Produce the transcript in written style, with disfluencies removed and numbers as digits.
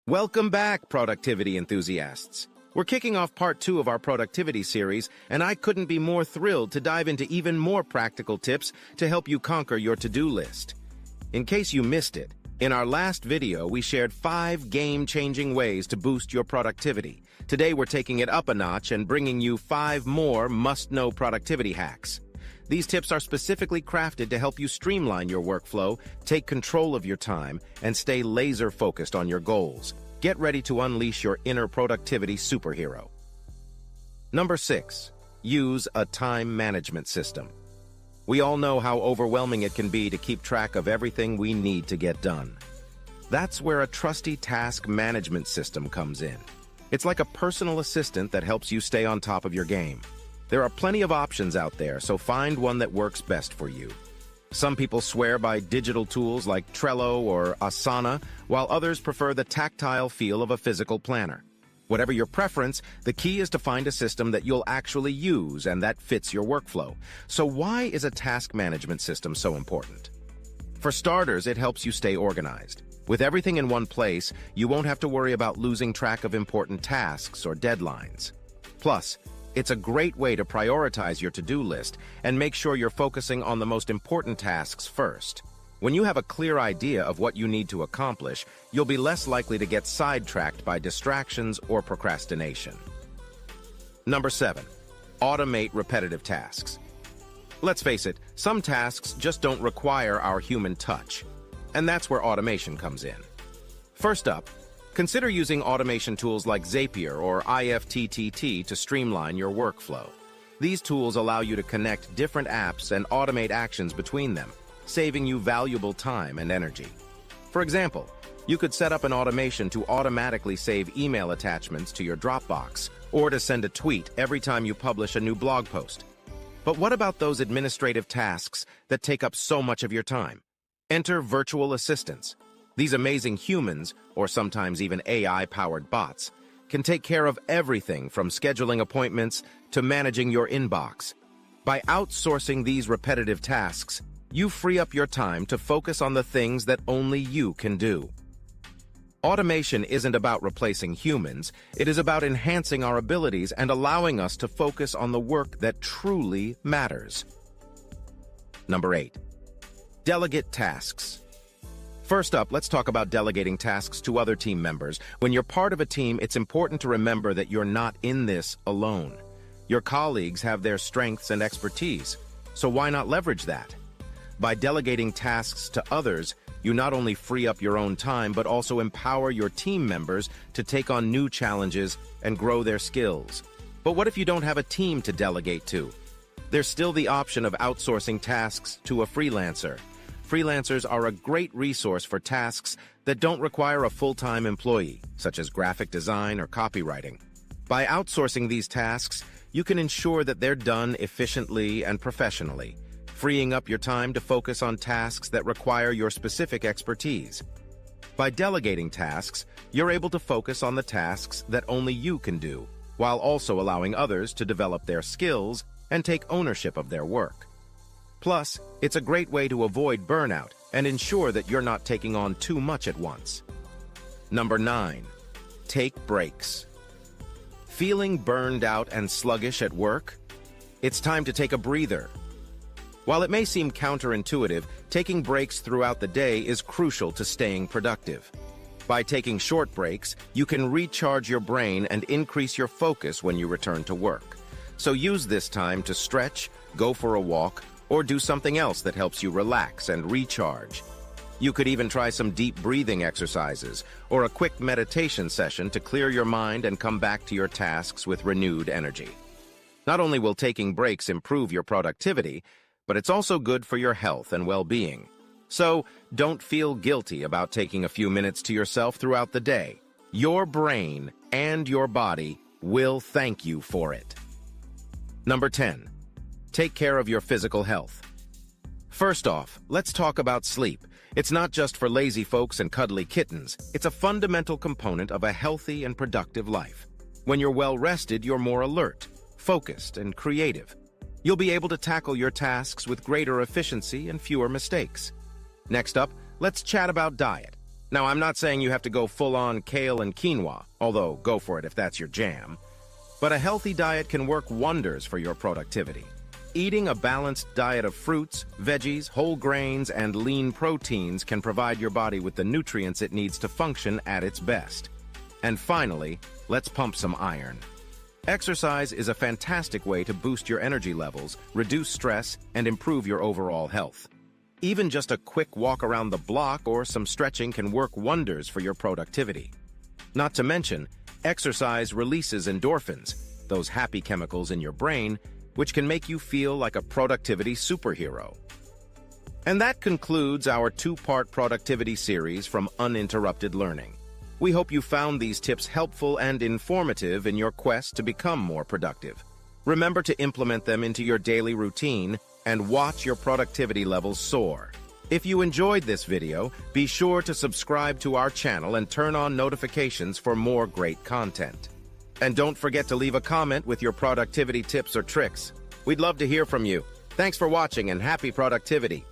Welcome back, productivity enthusiasts. We're kicking off part 2 of our productivity series, and I couldn't be more thrilled to dive into even more practical tips to help you conquer your to-do list. In case you missed it, in our last video, we shared 5 game-changing ways to boost your productivity. Today, we're taking it up a notch and bringing you 5 more must-know productivity hacks. These tips are specifically crafted to help you streamline your workflow, take control of your time, and stay laser-focused on your goals. Get ready to unleash your inner productivity superhero. Number 6. Use a time management system. We all know how overwhelming it can be to keep track of everything we need to get done. That's where a trusty task management system comes in. It's like a personal assistant that helps you stay on top of your game. There are plenty of options out there, so find one that works best for you. Some people swear by digital tools like Trello or Asana, while others prefer the tactile feel of a physical planner. Whatever your preference, the key is to find a system that you'll actually use and that fits your workflow. So why is a task management system so important? For starters, it helps you stay organized. With everything in one place, you won't have to worry about losing track of important tasks or deadlines. Plus, it's a great way to prioritize your to-do list and make sure you're focusing on the most important tasks first. When you have a clear idea of what you need to accomplish, you'll be less likely to get sidetracked by distractions or procrastination. Number 7. Automate repetitive tasks. Let's face it, some tasks just don't require our human touch, and that's where automation comes in. First up, consider using automation tools like Zapier or IFTTT to streamline your workflow. These tools allow you to connect different apps and automate actions between them, saving you valuable time and energy. For example, you could set up an automation to automatically save email attachments to your Dropbox or to send a tweet every time you publish a new blog post. But what about those administrative tasks that take up so much of your time? Enter virtual assistants. These amazing humans, or sometimes even AI-powered bots, can take care of everything from scheduling appointments to managing your inbox. By outsourcing these repetitive tasks, you free up your time to focus on the things that only you can do. Automation isn't about replacing humans, it is about enhancing our abilities and allowing us to focus on the work that truly matters. Number 8. Delegate tasks. First up, let's talk about delegating tasks to other team members. When you're part of a team, it's important to remember that you're not in this alone. Your colleagues have their strengths and expertise, so why not leverage that? By delegating tasks to others, you not only free up your own time, but also empower your team members to take on new challenges and grow their skills. But what if you don't have a team to delegate to? There's still the option of outsourcing tasks to a freelancer. Freelancers are a great resource for tasks that don't require a full-time employee, such as graphic design or copywriting. By outsourcing these tasks, you can ensure that they're done efficiently and professionally, freeing up your time to focus on tasks that require your specific expertise. By delegating tasks, you're able to focus on the tasks that only you can do, while also allowing others to develop their skills and take ownership of their work. Plus, it's a great way to avoid burnout and ensure that you're not taking on too much at once. Number 9. Take breaks. Feeling burned out and sluggish at work? It's time to take a breather. While it may seem counterintuitive, taking breaks throughout the day is crucial to staying productive. By taking short breaks, you can recharge your brain and increase your focus when you return to work. So use this time to stretch, go for a walk, or do something else that helps you relax and recharge. You could even try some deep breathing exercises or a quick meditation session to clear your mind and come back to your tasks with renewed energy. Not only will taking breaks improve your productivity, but it's also good for your health and well-being. So don't feel guilty about taking a few minutes to yourself throughout the day. Your brain and your body will thank you for it. Number 10. Take care of your physical health. First off, let's talk about sleep. It's not just for lazy folks and cuddly kittens. It's a fundamental component of a healthy and productive life. When you're well rested, you're more alert, focused, and creative. You'll be able to tackle your tasks with greater efficiency and fewer mistakes. Next up, let's chat about diet. Now, I'm not saying you have to go full-on kale and quinoa, although go for it if that's your jam. But a healthy diet can work wonders for your productivity. Eating a balanced diet of fruits, veggies, whole grains, and lean proteins can provide your body with the nutrients it needs to function at its best. And finally, let's pump some iron. Exercise is a fantastic way to boost your energy levels, reduce stress, and improve your overall health. Even just a quick walk around the block or some stretching can work wonders for your productivity. Not to mention, exercise releases endorphins, those happy chemicals in your brain, which can make you feel like a productivity superhero. And that concludes our two-part productivity series from Uninterrupted Learning. We hope you found these tips helpful and informative in your quest to become more productive. Remember to implement them into your daily routine and watch your productivity levels soar. If you enjoyed this video, be sure to subscribe to our channel and turn on notifications for more great content. And don't forget to leave a comment with your productivity tips or tricks. We'd love to hear from you. Thanks for watching and happy productivity.